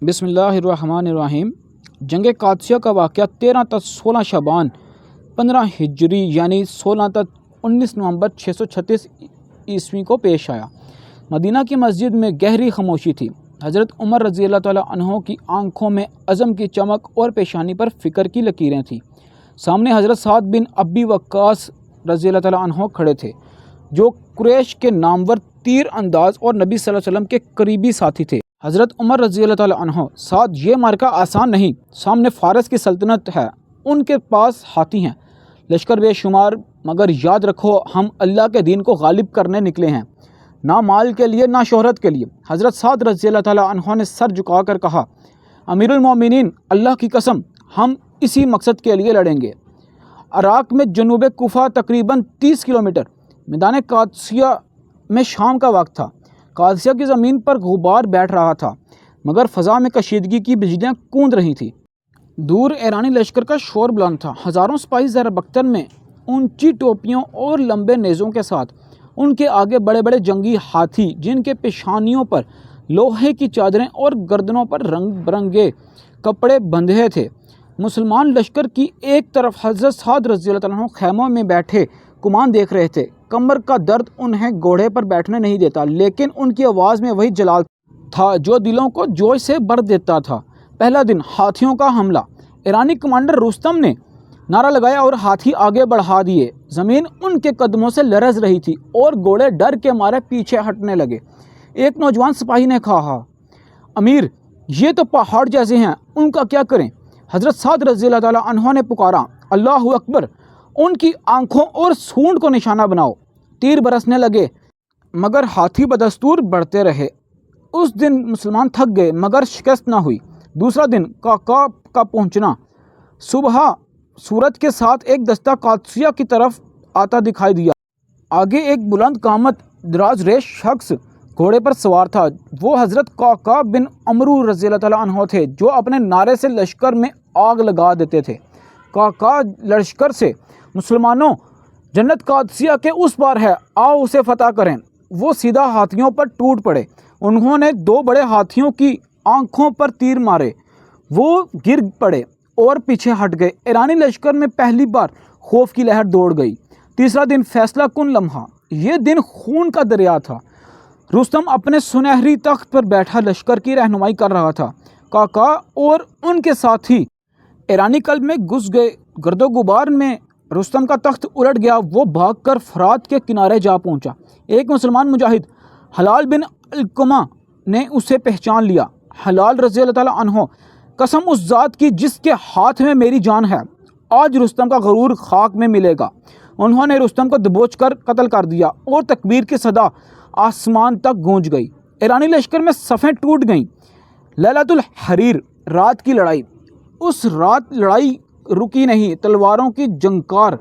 بسم اللہ الرحمن الرحیم۔ جنگ قادسیہ کا واقعہ 13 تا 16 شعبان 15 ہجری یعنی 16 تا 19 نومبر 636 عیسوی کو پیش آیا۔ مدینہ کی مسجد میں گہری خاموشی تھی۔ حضرت عمر رضی اللہ تعالیٰ عنہ کی آنکھوں میں عزم کی چمک اور پیشانی پر فکر کی لکیریں تھیں۔ سامنے حضرت سعد بن ابی وقاص رضی اللہ تعالیٰ عنہ کھڑے تھے، جو قریش کے نامور تیر انداز اور نبی صلی اللہ علیہ وسلم کے قریبی ساتھی تھے۔ حضرت عمر رضی اللہ تعالیٰ عنہ: سعد، یہ معرکہ آسان نہیں، سامنے فارس کی سلطنت ہے، ان کے پاس ہاتھی ہیں، لشکر بے شمار، مگر یاد رکھو ہم اللہ کے دین کو غالب کرنے نکلے ہیں، نہ مال کے لیے نہ شہرت کے لیے۔ حضرت سعد رضی اللہ تعالیٰ عنہ نے سر جھکا کر کہا، امیر المومنین، اللہ کی قسم ہم اسی مقصد کے لیے لڑیں گے۔ عراق میں جنوب کوفہ تقریباً 30 کلومیٹر، میدان قادسیہ میں شام کا وقت تھا۔ قادسیہ کی زمین پر غبار بیٹھ رہا تھا، مگر فضا میں کشیدگی کی بجلیاں گونج رہی تھیں۔ دور ایرانی لشکر کا شور بلند تھا، ہزاروں سپاہی زر بختر میں اونچی ٹوپیوں اور لمبے نیزوں کے ساتھ، ان کے آگے بڑے بڑے جنگی ہاتھی جن کے پیشانیوں پر لوہے کی چادریں اور گردنوں پر رنگ برنگے کپڑے بندھے تھے۔ مسلمان لشکر کی ایک طرف حضرت سعد رضی اللہ تعالیٰ عنہ خیموں میں بیٹھے کمان دیکھ رہے تھے۔ کمر کا درد انہیں گھوڑے پر بیٹھنے نہیں دیتا، لیکن ان کی آواز میں وہی جلال تھا جو دلوں کو جوش سے بھر دیتا تھا۔ پہلا دن، ہاتھیوں کا حملہ۔ ایرانی کمانڈر رستم نے نعرہ لگایا اور ہاتھی آگے بڑھا دیے۔ زمین ان کے قدموں سے لرز رہی تھی اور گھوڑے ڈر کے مارے پیچھے ہٹنے لگے۔ ایک نوجوان سپاہی نے کہا، امیر، یہ تو پہاڑ جیسے ہیں، ان کا کیا کریں؟ حضرت سعد رضی اللہ تعالیٰ عنہ نے پکارا، اللہ اکبر! ان کی آنکھوں اور سونڈ کو نشانہ بناؤ۔ تیر برسنے لگے، مگر ہاتھی بدستور بڑھتے رہے۔ اس دن مسلمان تھک گئے، مگر شکست نہ ہوئی۔ دوسرا دن، قعقاع کا پہنچنا۔ صبح سورج کے ساتھ ایک دستہ قادسیہ کی طرف آتا دکھائی دیا۔ آگے ایک بلند قامت دراز ریش شخص گھوڑے پر سوار تھا۔ وہ حضرت قعقاع بن عمرو رضی اللہ تعالیٰ عنہ تھے، جو اپنے نعرے سے لشکر میں آگ لگا دیتے تھے۔ قعقاع لشکر سے، مسلمانوں، جنت قادسیہ کے اس پار ہے، آؤ اسے فتح کریں۔ وہ سیدھا ہاتھیوں پر ٹوٹ پڑے۔ انہوں نے دو بڑے ہاتھیوں کی آنکھوں پر تیر مارے، وہ گر پڑے اور پیچھے ہٹ گئے۔ ایرانی لشکر میں پہلی بار خوف کی لہر دوڑ گئی۔ تیسرا دن، فیصلہ کن لمحہ۔ یہ دن خون کا دریا تھا۔ رستم اپنے سنہری تخت پر بیٹھا لشکر کی رہنمائی کر رہا تھا۔ قعقاع اور ان کے ساتھی ایرانی قلب میں گھس گئے۔ گرد و غبار میں رستم کا تخت الٹ گیا۔ وہ بھاگ کر فرات کے کنارے جا پہنچا۔ ایک مسلمان مجاہد، حلال بن علقمہ، نے اسے پہچان لیا۔ حلال رضی اللہ تعالیٰ عنہ: قسم اس ذات کی جس کے ہاتھ میں میری جان ہے، آج رستم کا غرور خاک میں ملے گا۔ انہوں نے رستم کو دبوچ کر قتل کر دیا اور تکبیر کی صدا آسمان تک گونج گئی۔ ایرانی لشکر میں صفیں ٹوٹ گئیں۔ لیلۃ الحریر، رات کی لڑائی۔ اس رات لڑائی رکی نہیں۔ تلواروں کی جھنکار،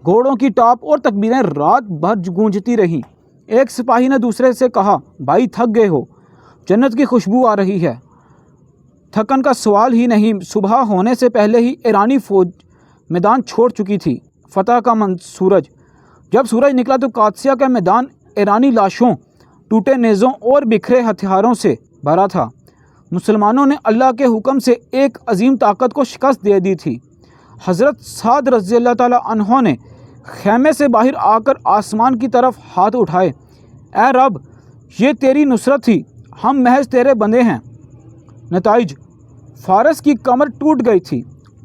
گھوڑوں کی ٹاپ اور تکبیریں رات بھر گونجتی رہیں۔ ایک سپاہی نے دوسرے سے کہا، بھائی تھک گئے ہو؟ جنت کی خوشبو آ رہی ہے۔ تھکن کا سوال ہی نہیں۔ صبح ہونے سے پہلے ہی ایرانی فوج میدان چھوڑ چکی تھی۔ فتح کا سورج۔ جب سورج نکلا تو قادسیہ کا میدان ایرانی لاشوں، ٹوٹے نیزوں اور بکھرے ہتھیاروں سے بھرا تھا۔ مسلمانوں نے اللہ کے حکم سے ایک عظیم طاقت کو شکست دے دی تھی۔ حضرت سعد رضی اللہ تعالیٰ عنہ نے خیمے سے باہر آ کر آسمان کی طرف ہاتھ اٹھائے، اے رب، یہ تیری نصرت تھی، ہم محض تیرے بندے ہیں۔ نتائج: فارس کی کمر ٹوٹ گئی تھی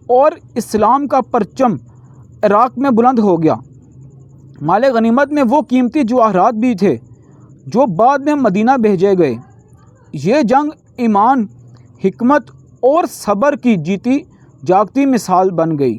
اور اسلام کا پرچم عراق میں بلند ہو گیا۔ مال غنیمت میں وہ قیمتی جواہرات بھی تھے جو بعد میں مدینہ بھیجے گئے۔ یہ جنگ ایمان، حکمت اور صبر کی جیتی جاگتی مثال بن گئی۔